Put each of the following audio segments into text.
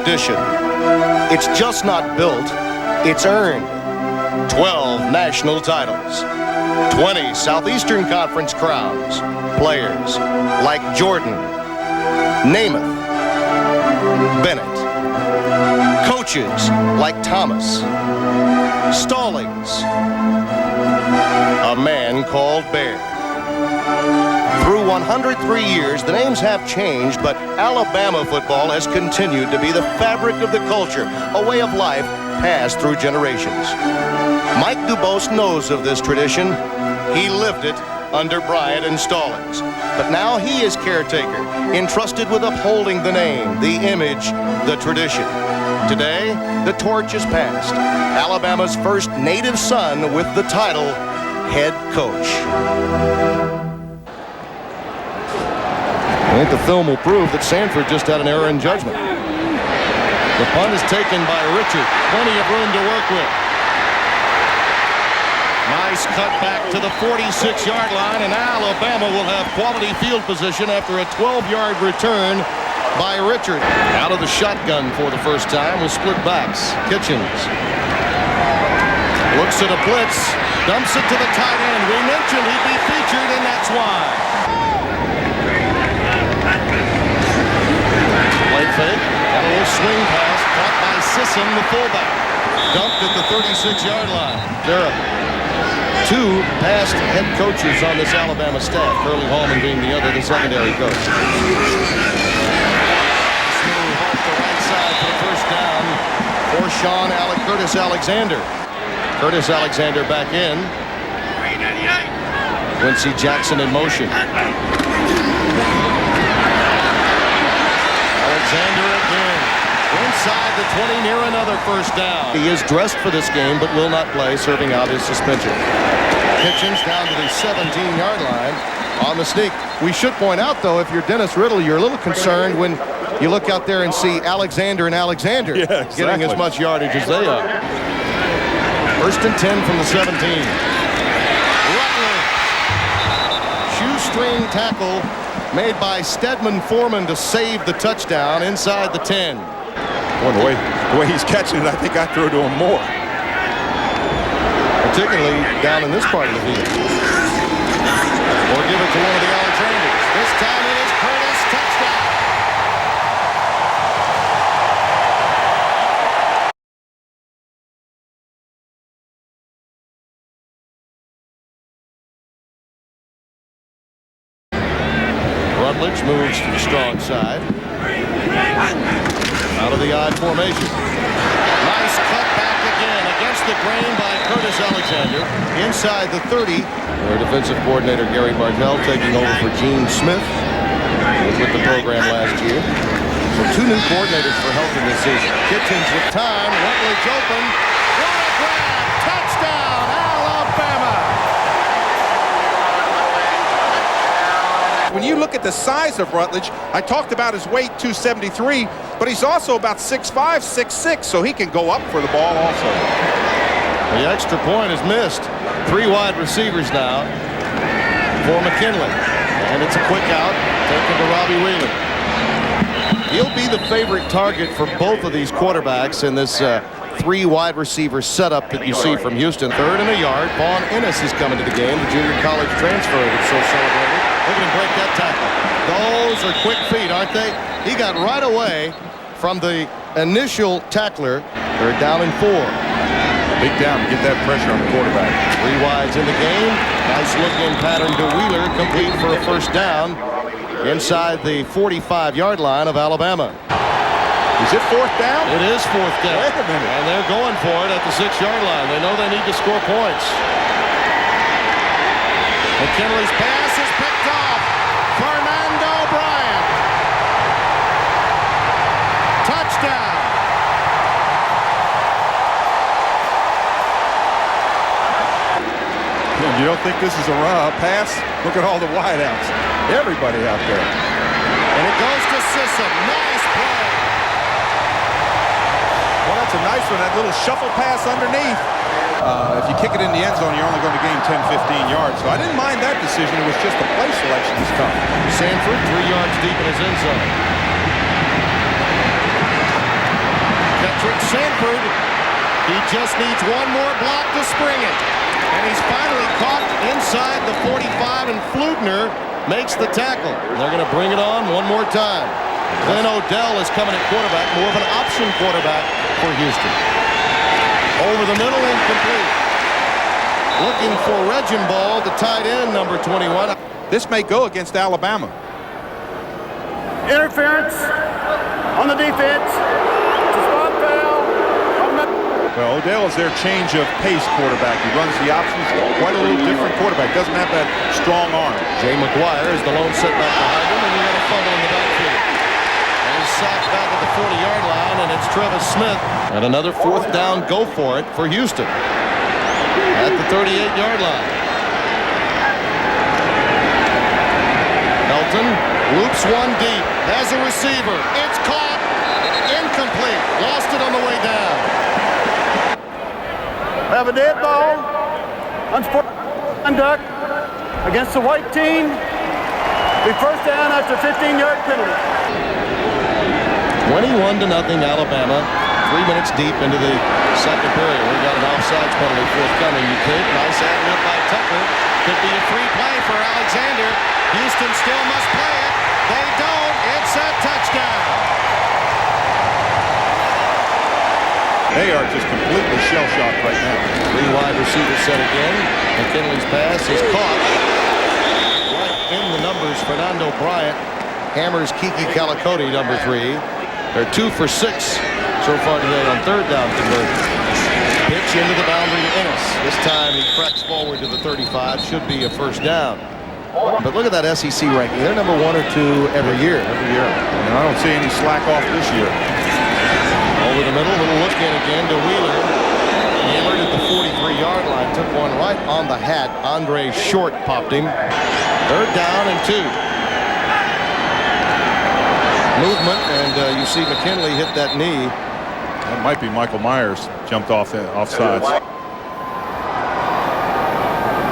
tradition. It's just not built, it's earned. 12 national titles, 20 Southeastern Conference crowns, players like Jordan, Namath, Bennett, coaches like Thomas, Stallings, a man called Bear. Through 103 years, the names have changed, but Alabama football has continued to be the fabric of the culture, a way of life passed through generations. Mike Dubose knows of this tradition. He lived it under Bryant and Stallings. But now he is caretaker, entrusted with upholding the name, the image, the tradition. Today, the torch is passed. Alabama's first native son with the title head coach. I think the film will prove that Sanford just had an error in judgment. The punt is taken by Richard. Plenty of room to work with. Nice cut back to the 46-yard line, and Alabama will have quality field position after a 12-yard return by Richard. Out of the shotgun for the first time with split backs. Kitchens looks at a blitz, dumps it to the tight end. We mentioned he'd be featured, and that's why. Play fake, and a little swing pass caught by Sisson, the fullback. Dumped at the 36-yard line. There are two past head coaches on this Alabama staff, Curly Hallman being the other, the secondary coach. Smooth off the right side for the first down for Curtis Alexander. Curtis Alexander back in. Quincy Jackson in motion. Alexander again. Inside the 20 near another first down. He is dressed for this game but will not play, serving out his suspension. Kitchens down to the 17-yard line on the sneak. We should point out, though, if you're Dennis Riddle, you're a little concerned when you look out there and see Alexander and Alexander getting as much yardage as they are. First and 10 from the 17. Rutledge. Shoestring tackle made by Stedman Foreman to save the touchdown inside the 10. Boy, the way he's catching it, I think I threw to him more. Particularly down in this part of the field. Or give it to one of the Alexanders. This time it is Curtis, touchdown. Rutledge moves to the strong side. Out of the odd formation. Nice cut back again against the grain by Curtis Alexander. Inside the 30. Their defensive coordinator Gary Bartell taking over for Gene Smith. He was with the program last year. So two new coordinators for helping this season. Kitchens with time. Rutledge open. What a grab! Touchdown, Alabama! When you look at the size of Rutledge, I talked about his weight, 273, but he's also about 6'5", 6'6", so he can go up for the ball also. The extra point is missed. Three wide receivers now for McKinley. And it's a quick out, taken to Robbie Wheeler. He'll be the favorite target for both of these quarterbacks in this three wide receiver setup that you see from Houston. 3rd and a yard. Vaughn Ennis is coming to the game, the junior college transfer that's so celebrated. Look at him break that tackle. Those are quick feet, aren't they? He got right away from the initial tackler. They're down in 4. Big down to get that pressure on the quarterback. 3 wides in the game. Nice look-in pattern to Wheeler, complete for a first down inside the 45-yard line of Alabama. Is it 4th down? It is 4th down. Wait a minute. And they're going for it at the 6-yard line. They know they need to score points. McKinley's pass is picked off. Fernando Bryant. Touchdown. You don't think this is a pass? Look at all the wideouts. Everybody out there. And it goes to Sisson. Nice play. Well, that's a nice one. That little shuffle pass underneath. If you kick it in the end zone, you're only going to gain 10, 15 yards. So I didn't mind that decision. It was just the play selection that's tough. Sanford 3 yards deep in his end zone. He just needs one more block to spring it. And he's finally caught inside the 45, and Flugner makes the tackle. They're going to bring it on one more time. Then Odell is coming at quarterback, more of an option quarterback for Houston. Over the middle, incomplete. Looking for Reginbald, the tight end, number 21. This may go against Alabama. Interference on the defense. It's a spot foul. Well, Odell is their change of pace quarterback. He runs the options. Quite a little different quarterback. Doesn't have that strong arm. Jay McGuire is the lone setback behind him, and we got a fumble in the backfield. And he's sacked back at the 40-yard line, and it's Travis Smith. And another fourth down, go for it for Houston at the 38-yard line. Helton loops one deep, has a receiver. It's caught, incomplete. Lost it on the way down. We have a dead ball. Unsportsmanlike conduct against the white team. We first down after 15-yard penalty. 21-0 Alabama. 3 minutes deep into the second period. We got an offsides penalty forthcoming. You think nice ad-lib by Tucker. Could be a free play for Alexander. Houston still must play it. They don't. It's a touchdown. They are just completely shell-shocked right now. 3 wide receiver set again. McKinley's pass is caught. Right in the numbers, Fernando Bryant hammers Kiki Calicote, number 3. They're 2 for 6 so far today on third down conversion. Pitch into the boundary to Ennis. This time he cracks forward to the 35. Should be a first down. But look at that SEC ranking. They're number 1 or 2 every year. And I don't see any slack off this year. Over the middle, little look in again to Wheeler. Hammered at the 43-yard line. Took one right on the hat. Andre Short popped him. Third down and 2. Movement, and you see McKinley hit that knee. That might be Michael Myers jumped off offsides.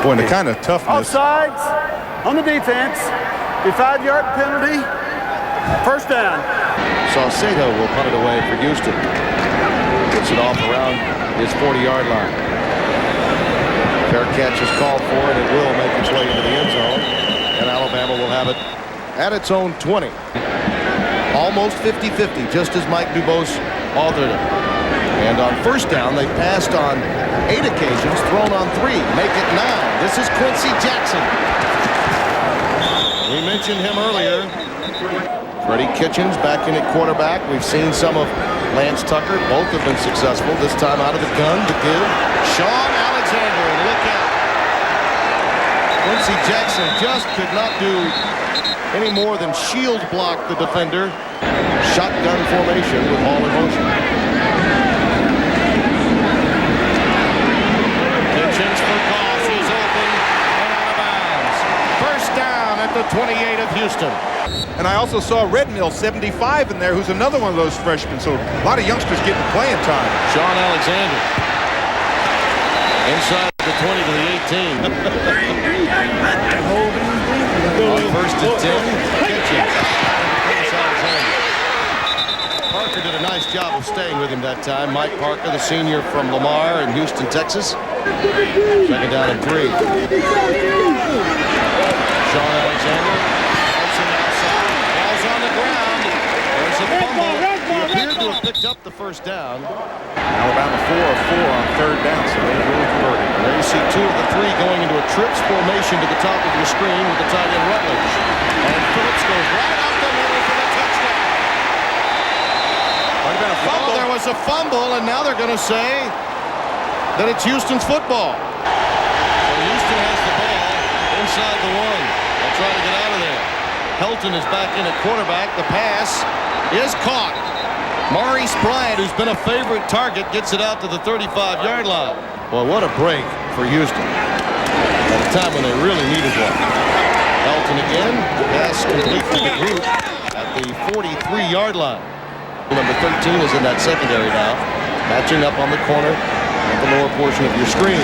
Boy, and the kind of toughness. Offsides on the defense. The 5-yard penalty. First down. Saucedo will punt it away for Houston. Puts it off around his 40-yard line. Fair catch is called for, and it will make its way into the end zone. And Alabama will have it at its own 20. Almost 50-50, just as Mike Dubose authored it. And on first down, they passed on 8 occasions, thrown on 3. Make it 9. This is Quincy Jackson. We mentioned him earlier. Freddie Kitchens back in at quarterback. We've seen some of Lance Tucker. Both have been successful. This time out of the gun to give Sean Alexander. And look out. Quincy Jackson just could not do any more than shield block the defender. Shotgun formation with ball in motion. Kitchens for Goss. He's open and out of bounds. First down at the 28 of Houston. And I also saw Red Mill 75 in there, who's another one of those freshmen. So a lot of youngsters getting playing time. Sean Alexander. Inside the 20 to the 18. On first and 10. Kitchens. Parker did a nice job of staying with him that time. Mike Parker, the senior from Lamar in Houston, Texas. Second down and 3. Sean Alexander. On the ground. There's a fumble. He appeared to have picked up the first down. Alabama 4 of 4 on third down, so they really converted. And there you see 2 of the 3 going into a trips formation to the top of your screen with the tight end Rutledge. And Phillips goes right up the middle for the touchdown. Might have been a fumble. Well, there was a fumble, and now they're going to say that it's Houston's football. So Houston has the ball inside the 1. They'll try to get out of there. Helton is back in at quarterback. The pass is caught. Maurice Bryant, who's been a favorite target, gets it out to the 35-yard line. Well, what a break for Houston at a time when they really needed one. Helton again. Pass complete to the group at the 43-yard line. Number 13 is in that secondary now, matching up on the corner at the lower portion of your screen.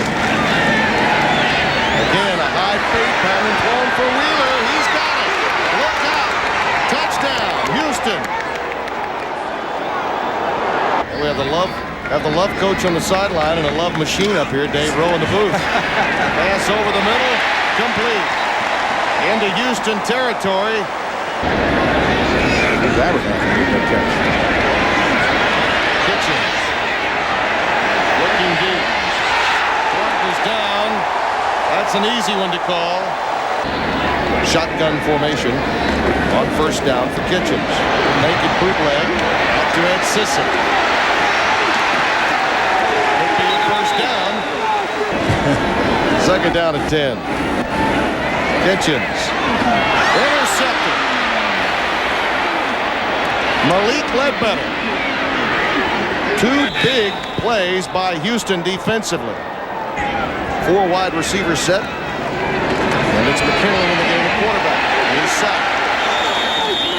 Again, a high fade pattern thrown for Wheeler. He's got it. Look out. Touchdown, Houston. And we have the love Have the Love coach on the sideline and a Love machine up here. Dave Rowe in the booth. Pass over the middle. Complete. Into Houston territory. That was a good catch. Kitchens. Looking deep. Clark is down. That's an easy one to call. Shotgun formation on first down for Kitchens. Naked bootleg up to Ed Sisson. Could be a first down. Second down at 10. Kitchens. Intercepted. Malik Ledbetter. Two big plays by Houston defensively. 4 wide receivers set. And it's McKinley in the game, the quarterback. He's sacked.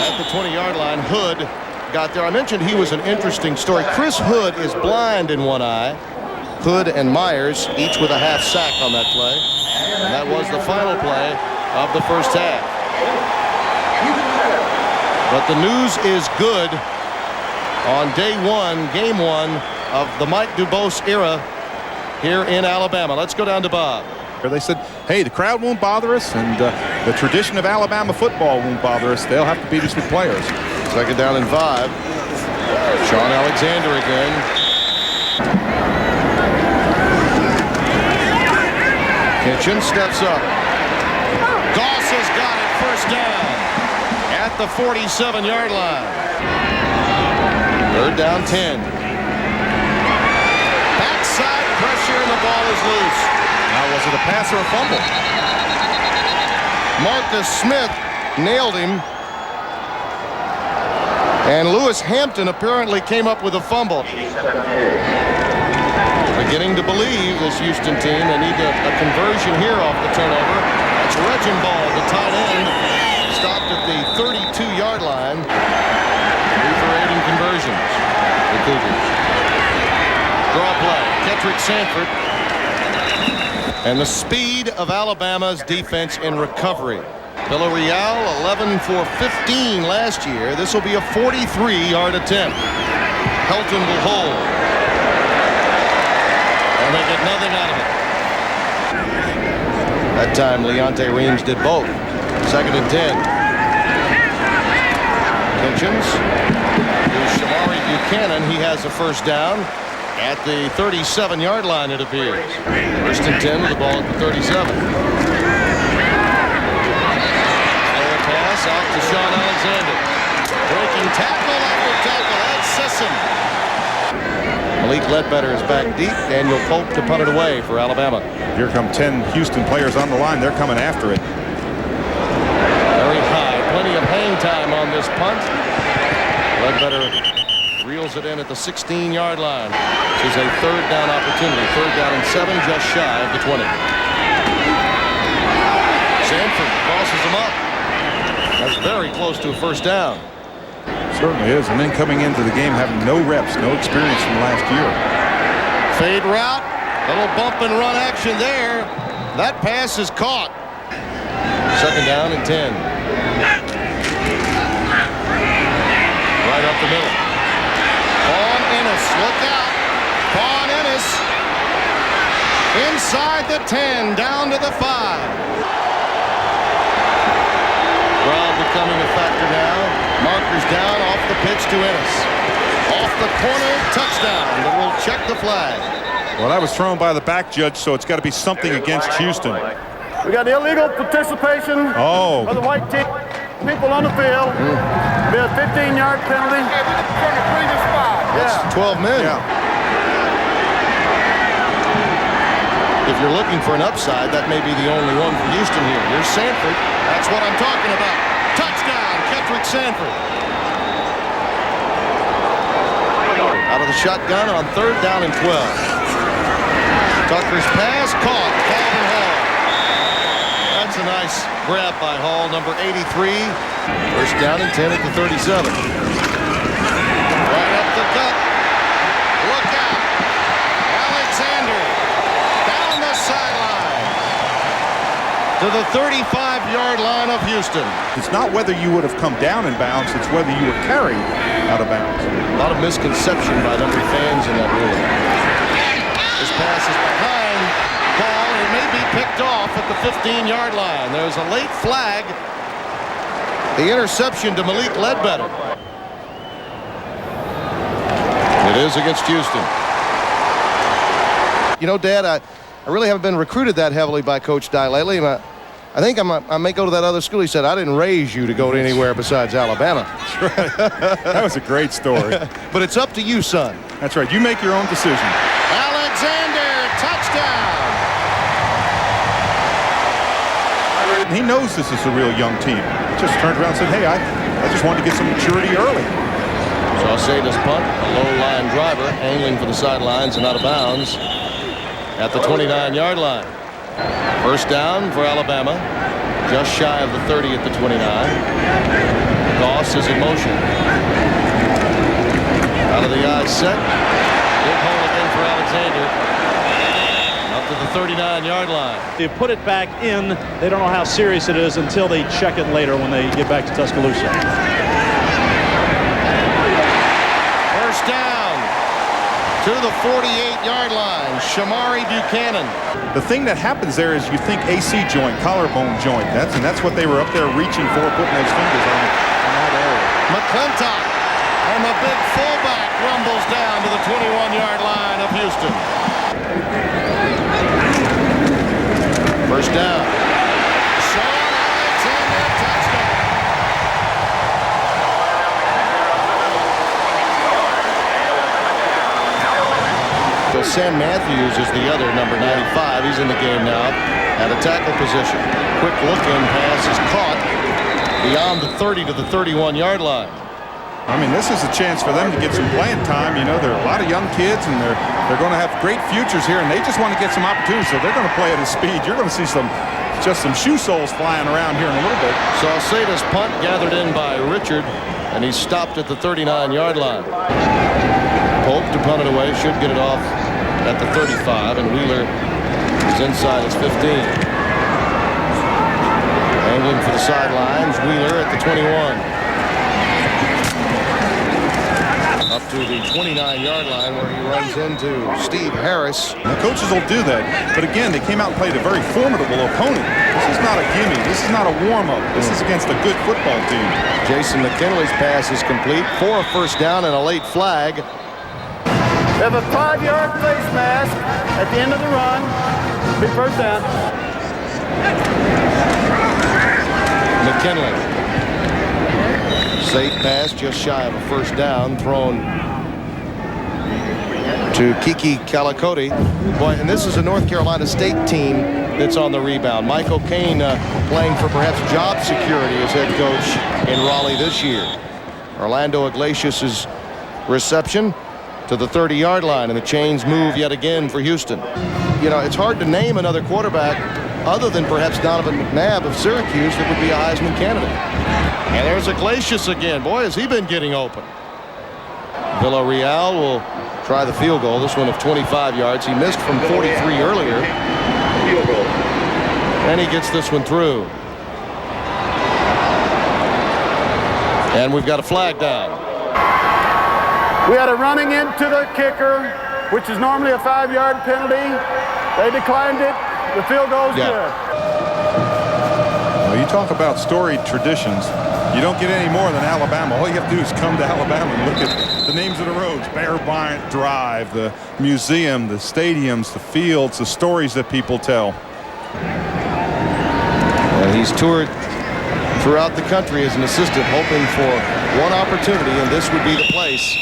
At the 20-yard line, Hood got there. I mentioned he was an interesting story. Chris Hood is blind in one eye. Hood and Myers each with a half sack on that play. And that was the final play of the first half. But the news is good on day one, game one of the Mike Dubose era here in Alabama. Let's go down to Bob. They said, hey, the crowd won't bother us, and the tradition of Alabama football won't bother us. They'll have to beat us with players. Second down and 5. Sean Alexander again. Kitchen steps up. Goss has got it, first down at the 47-yard line. Third down 10. Backside pressure and the ball is loose. Now, was it a pass or a fumble? Marcus Smith nailed him. And Lewis Hampton apparently came up with a fumble. Beginning to believe this Houston team, they need a conversion here off the turnover. It's Reginbald, the tight end, stopped at the 32-yard line. Reiterating conversions. The Cougars. Draw play. Kettrick Sanford. And the speed of Alabama's defense in recovery. Villarreal 11 for 15 last year. This will be a 43-yard attempt. Helton will hold. And they get nothing out of it. That time Leonte Reams did both. Second and 10. Kitchens. Here's Shamari Buchanan. He has a first down at the 37-yard line, it appears. First and 10 with the ball at the 37. Fair pass out to Sean Alexander. Breaking tackle after tackle. That's Sisson. Malik Ledbetter is back deep. Daniel Pope to punt it away for Alabama. Here come 10 Houston players on the line. They're coming after it. Very high. Plenty of hang time on this punt. Ledbetter reels it in at the 16-yard line. This is a third down opportunity. Third down and 7, just shy of the 20. Sanford crosses him up. That's very close to a first down. Certainly is. And then coming into the game having no reps, no experience from last year. Fade route. Little bump and run action there. That pass is caught. Second down and 10. Right up the middle. Vaughn Ennis, look out. Vaughn Ennis inside the 10, down to the 5. Crowd becoming a factor now. Markers down, off the pitch to Ennis. Off the corner, touchdown, but we'll check the flag. Well, that was thrown by the back judge, so it's got to be something against Houston. We got illegal participation of the white team. People on the field. Be a 15-yard penalty. That's 12 men. Yeah. If you're looking for an upside, that may be the only one for Houston here. Here's Sanford. That's what I'm talking about. Touchdown, Kettrick Sanford. Out of the shotgun on third down and 12. Tucker's pass caught. Calvin Hall. That's a nice grab by Hall, number 83. First down and 10 at the 37. Right up the gut. Look out. Alexander down the sideline to the 35-yard line of Houston. It's not whether you would have come down in bounds, it's whether you were carried out of bounds. A lot of misconception by a number of fans in that ruling. This pass is behind ball, and it may be picked off at the 15-yard line. There's a late flag. The interception to Malik Ledbetter. It is against Houston. You know, Dad, I really haven't been recruited that heavily by Coach Dye lately. I think I may go to that other school. He said, I didn't raise you to go to anywhere besides Alabama. That's right. That was a great story. But it's up to you, son. That's right. You make your own decision. Alexander, touchdown. He knows this is a real young team. He just turned around and said, hey, I just wanted to get some maturity early. Sauceda's punt, a low-line driver, angling for the sidelines and out of bounds at the 29-yard line. First down for Alabama, just shy of the 30 at the 29. Goss is in motion. Out of the eye set. Big hole again for Alexander. Up to the 39-yard line. You put it back in, they don't know how serious it is until they check it later when they get back to Tuscaloosa. First down to the 48-yard line. Shamari Buchanan. The thing that happens there is you think AC joint, collarbone joint. That's what they were up there reaching for, putting those fingers on that area. McClintock and the big fullback rumbles down to the 21-yard line of Houston. First down. Sean Alexander, touchdown. So Sam Matthews is the other, number 95. He's in the game now at a tackle position. Quick look-in pass is caught beyond the 30 to the 31-yard line. I mean, this is a chance for them to get some playing time. You know, there are a lot of young kids, and they're going to have great futures here, and they just want to get some opportunities. So they're going to play at a speed. You're going to see just some shoe soles flying around here in a little bit. Sauceda's punt gathered in by Richard, and he's stopped at the 39-yard line. Pope to punt it away, should get it off at the 35, and Wheeler is inside his 15. Angling for the sidelines, Wheeler at the 21. Up to the 29-yard line where he runs into Steve Harris. Now, coaches will do that, but again, they came out and played a very formidable opponent. This is not a gimme. This is not a warm-up. This is against a good football team. Jason McKinley's pass is complete for a first down and a late flag. They have a 5-yard face mask at the end of the run. Big first down. McKinley. Safe pass, just shy of a first down, thrown to Kiki Calicote. Boy, and this is a North Carolina State team that's on the rebound. Mike O'Kane playing for perhaps job security as head coach in Raleigh this year. Orlando Iglesias' reception to the 30-yard line, and the chains move yet again for Houston. You know, it's hard to name another quarterback other than perhaps Donovan McNabb of Syracuse that would be a Heisman candidate. And there's Iglesias again. Boy, has he been getting open. Villarreal will try the field goal, this one of 25 yards. He missed from 43 earlier. And he gets this one through. And we've got a flag down. We had a running into the kicker, which is normally a 5-yard penalty. They declined it. The field goal's good. Well, you talk about storied traditions. You don't get any more than Alabama. All you have to do is come to Alabama and look at the names of the roads. Bear Bryant Drive, the museum, the stadiums, the fields, the stories that people tell. And he's toured throughout the country as an assistant, hoping for one opportunity, and this would be the place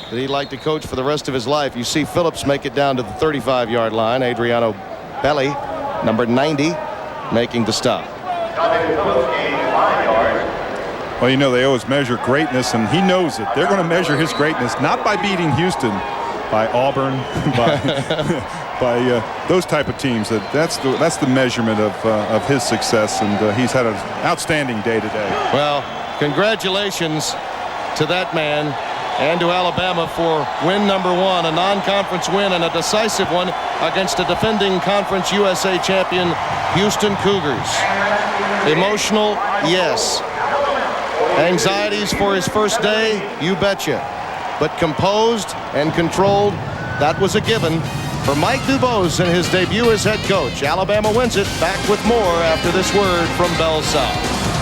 that he'd like to coach for the rest of his life. You see Phillips make it down to the 35-yard line. Adriano Belli, number 90, making the stop. Well, you know, they always measure greatness, and he knows it. They're going to measure his greatness not by beating Houston, by Auburn, by those type of teams. That's the measurement of his success, and he's had an outstanding day today. Well, congratulations to that man and to Alabama for win number 1, a non-conference win and a decisive one against a defending Conference USA champion Houston Cougars. Emotional, yes. Anxieties for his first day, you betcha. But composed and controlled, that was a given for Mike Dubose in his debut as head coach. Alabama wins it. Back with more after this word from Bell South.